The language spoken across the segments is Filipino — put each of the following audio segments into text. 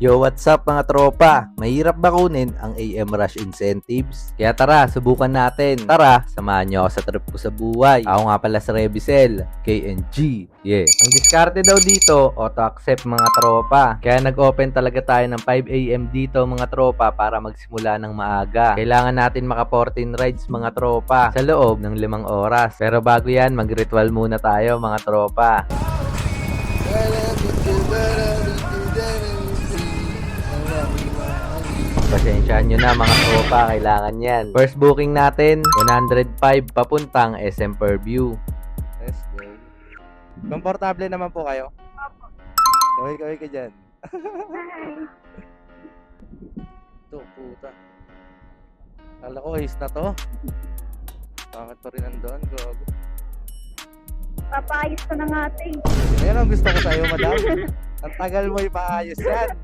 Yo, what's up mga tropa? Mahirap ba kunin ang AM Rush incentives? Kaya tara, subukan natin. Tara, samahan niyo ako sa trip ko sa buhay. Ako nga pala si Rebicel, KNG. Yeah. Ang diskarte daw dito, auto-accept mga tropa. Kaya nag-open talaga tayo ng 5 AM dito mga tropa para magsimula ng maaga. Kailangan natin maka 14 rides mga tropa sa loob ng 5 oras. Pero bago yan, mag-ritual muna tayo mga tropa. Pasensyahan nyo na mga tropa, kailangan yan. First booking natin, 105 papuntang SM Purview. Let's go. Komportable naman po kayo? Kaway ka dyan. Ito, puta. Kala ko ace na to. Bakit pa rin andun? Gago. Papayos ko na nga ito eh. Ayan ang gusto ko sa'yo, madam. Ang tagal mo ipaayos yan.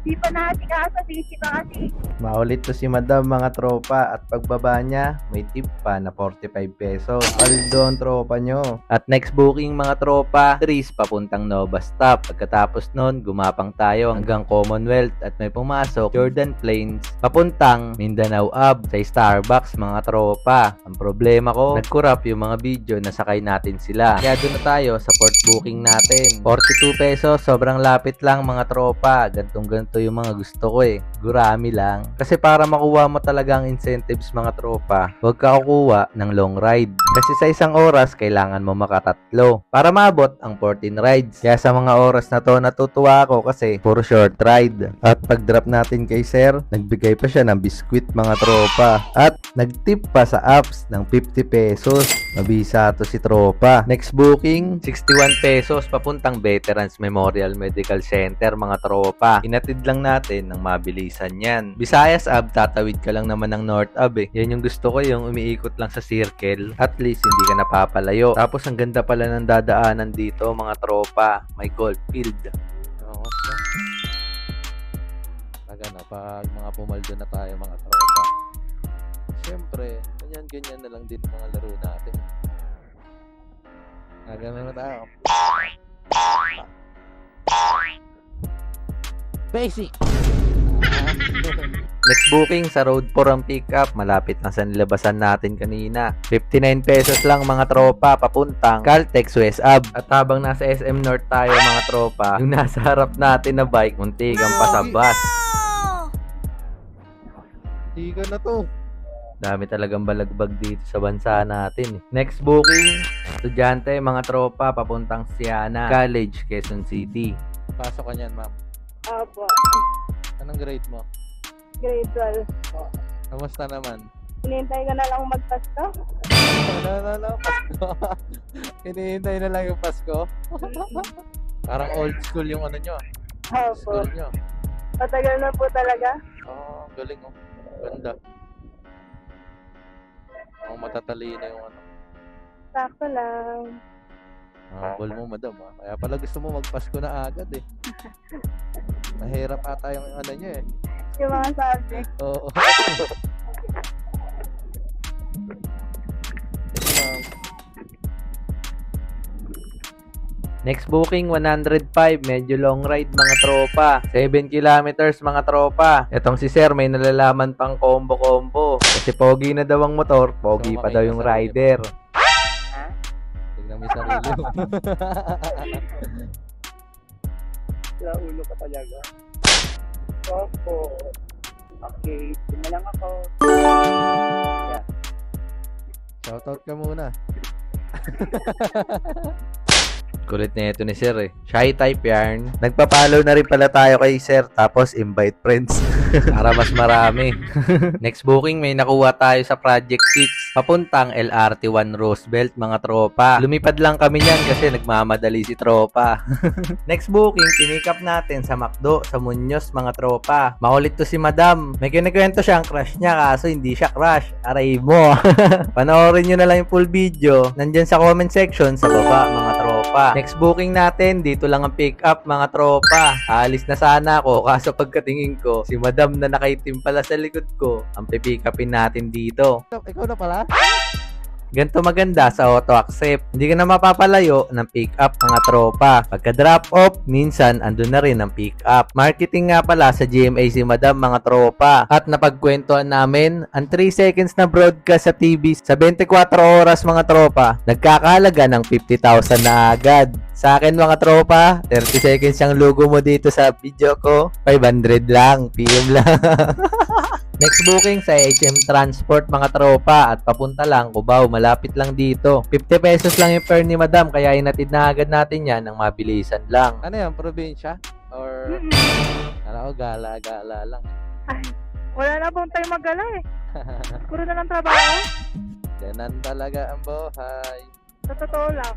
Di pa natikasa, busy pa kasi. Maulit to si madam mga tropa at pagbaba niya, may tip pa na 45 pesos. Paldo ang tropa nyo. At next booking mga tropa, Tris papuntang Nova Stop. Pagkatapos nun, gumapang tayo hanggang Commonwealth at may pumasok Jordan Plains papuntang Mindanao Ave sa Starbucks mga tropa. Ang problema ko, nag-corrupt yung mga video na sakay natin sila. Kaya doon na tayo sa port booking natin. 42 pesos, sobrang lapit lang mga tropa. Ganto yung mga gusto ko eh. Gurami lang. Kasi para makuha mo talaga ang incentives mga tropa, huwag ka kukuha ng long ride. Kasi sa isang oras, kailangan mo makatatlo para maabot ang 14 rides. Kaya sa mga oras na to, natutuwa ako kasi puro short ride. At pag drop natin kay sir, nagbigay pa siya ng biskwit mga tropa. At nagtip pa sa apps ng 50 pesos. Mabisa to si tropa. Next booking, 61 pesos papuntang Veterans Memorial Medical Center mga tropa. Inatid lang natin ng mabilisan yan. Visayas Ave, tatawid ka lang naman ng North Ave eh. Yan yung gusto ko, yung umiikot lang sa circle. At least hindi ka napapalayo. Tapos ang ganda pala ng dadaanan dito mga tropa. May golf field. Oo. Pag ano, pag mga pumaldo na tayo mga tropa. Siyempre, ganyan na lang din mga laro natin. Gano'n na tayo. Basic! Next booking sa Road 4 ang pick-up. Malapit lang sa nilabasan natin kanina. 59 pesos lang mga tropa papuntang Caltex West Ave. At habang nasa SM North tayo mga tropa, yung nasa harap natin na bike, muntikan pa sa bus. Hindi ka na to. Dami talagang balagbag dito sa bansa natin. Next booking, estudyante mga tropa papuntang Siana College, Quezon City. Pasok ka niyan, ma'am. Opo, Anong grade mo? grade 12. Kamusta naman? Hinihintay ko na lang magpasko. No, Pasko. Hinihintay na lang yung Pasko. Parang old school yung ano nyo. Opo, School nyo. matagal na po talaga. Oh, galing oh. Ganda. Oh, matatalino yung ano. Sakto lang. Ball mo, madam. Ah. Kaya pala gusto mo magpasko na agad eh. Mahirap ata yung ano nyo eh. Yung mga subject. Oo. Next booking, 105. Medyo long ride mga tropa. 7 kilometers mga tropa. Etong si sir may nalalaman pang combo-combo. Kasi pogi na daw ang motor, pogi pa daw yung rider. Tignan mo yung sarili mo. Sa ulo ka talaga. Opo. Okay, na lang ako. Shoutout ka muna. Kulit na ito ni sir eh. Shy type yarn. Nagpa-follow na rin pala tayo kay sir. Tapos invite friends. Para mas marami. Next booking, may nakuha tayo sa Project 6. Papuntang LRT 1 Roosevelt mga tropa. Lumipad lang kami niyan kasi nagmamadali si tropa. Next booking, pinikap natin sa McDo sa Muñoz mga tropa. Makulit to si madam. May kinikwento siyang crush niya kaso hindi siya crush. Aray mo. Panoorin nyo na lang yung full video. Nandyan sa comment section sa baba mga tropa. Next booking natin, dito lang ang pick up mga tropa. Aalis na sana ako kaso pagkatingin ko, si madam na nakaitim pala sa likod ko, ang pipick upin natin dito. Ikaw na pala? Ganito maganda sa auto-accept. Hindi ka na mapapalayo ng pick-up mga tropa. Pagka drop off, minsan andun na rin ang pick-up. Marketing nga pala sa GMA si Madam mga tropa. At napagkwentuhan namin, ang 3 seconds na broadcast sa TV sa 24 oras mga tropa, nagkakahalaga ng 50,000 na agad. Sa akin mga tropa, 30 seconds yung logo mo dito sa video ko, 500 lang, PM lang. Next booking sa HM Transport mga tropa at papunta lang Cubao, malapit lang dito. 50 pesos lang yung fare ni Madam kaya inatid na agad natin yan ng mabilisan lang. Ano yan? Probinsya? Or ano ko, gala-gala lang. Ay, wala na pong tayo magala eh. Puro na ng trabaho. Ganan talaga ang buhay. Sa totoo lang.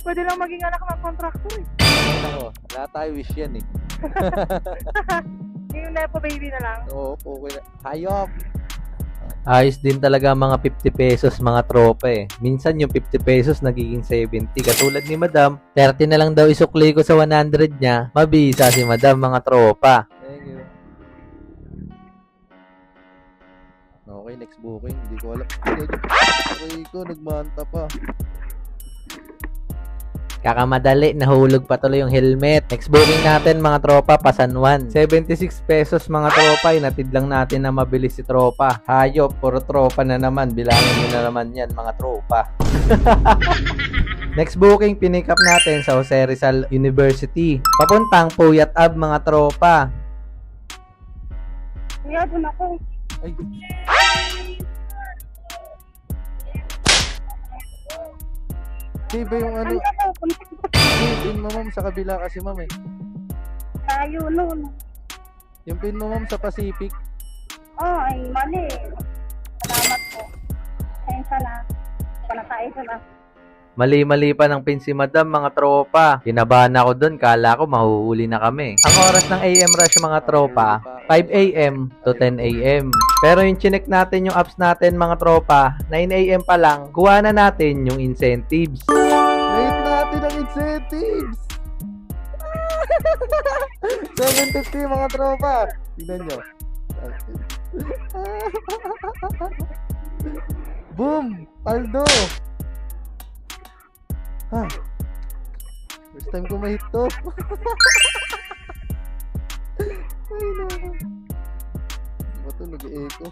Pwede lang maging anak ng contractor eh. Ako, wala tayo wish yan eh. Yung Nepo baby na lang. Oo, okay na. Hayop! Ayos din talaga ang mga 50 pesos mga tropa eh. Minsan yung 50 pesos nagiging 70. Katulad ni Madam, 30 na lang daw isukli ko sa 100 niya. Mabisa si Madam mga tropa. Thank you. Okay, next booking. Hindi ko alam. Okay ko, nagmanta pa. Kakamadali, nahulog pa tuloy yung helmet. Next booking natin mga tropa, Pasan 1. 76 pesos mga tropa, inatid lang natin na mabilis si tropa. Hayop, puro tropa na naman. Bilangin nyo na naman yan mga tropa. Next booking, pinick up natin sa Jose Rizal University. Papuntang Puyat Ab mga tropa. Kuya, dun ako. Ay, ba yung ano? Ano ka po? Pin mo ma'am sa kabila kasi ma'am eh. Tayo nun. Yung pin mo ma'am sa Pacific. Oh, ay mali. Salamat po. Sensya na. Panatay ko na. Mali-mali pa ng pin si Madam mga tropa. Kinabahan ako dun, kala ko mahuhuli na kami. Ang oras ng AM rush mga tropa, 5 AM to 10 AM. Pero yung chinek natin yung apps natin mga tropa, 9 AM pa lang, kuha na natin yung incentives. Rate natin ang incentives! 750 mga tropa! Tignan nyo. Boom! Paldo! Ha? First time ko ma-hit to. Ay, no. Ba't ito nag-echo?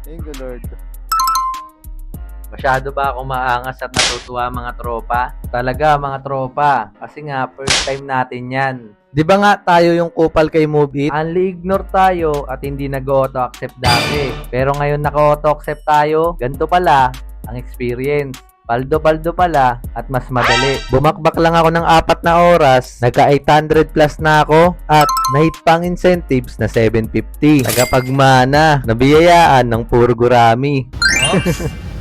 Thank you, Lord. Masyado ba ako maangas at natutuwa mga tropa? Talaga mga tropa, kasi nga first time natin yan. Di ba nga tayo yung kupal kay Move It? Only ignore tayo at hindi nag-auto-accept dati. Pero ngayon naka-auto-accept tayo, ganito pala ang experience. Paldo-paldo pala at mas madali. Bumakbak lang ako ng 4 na oras, nagka-800 plus na ako at nahit pang incentives na 750. Tagapagmana, nabiyayaan ng puro gurami.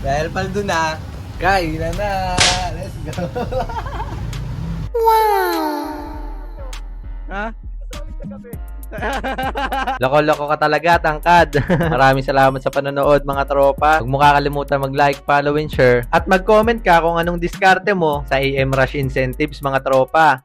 Dahil paldo na, kainan na. Let's go. Ha? Loko-loko ka talaga, tangkad. Maraming salamat sa panonood mga tropa. Huwag mo kakalimutan mag-like, follow, and share. At mag-comment ka kung anong diskarte mo sa AM Rush Incentives mga tropa.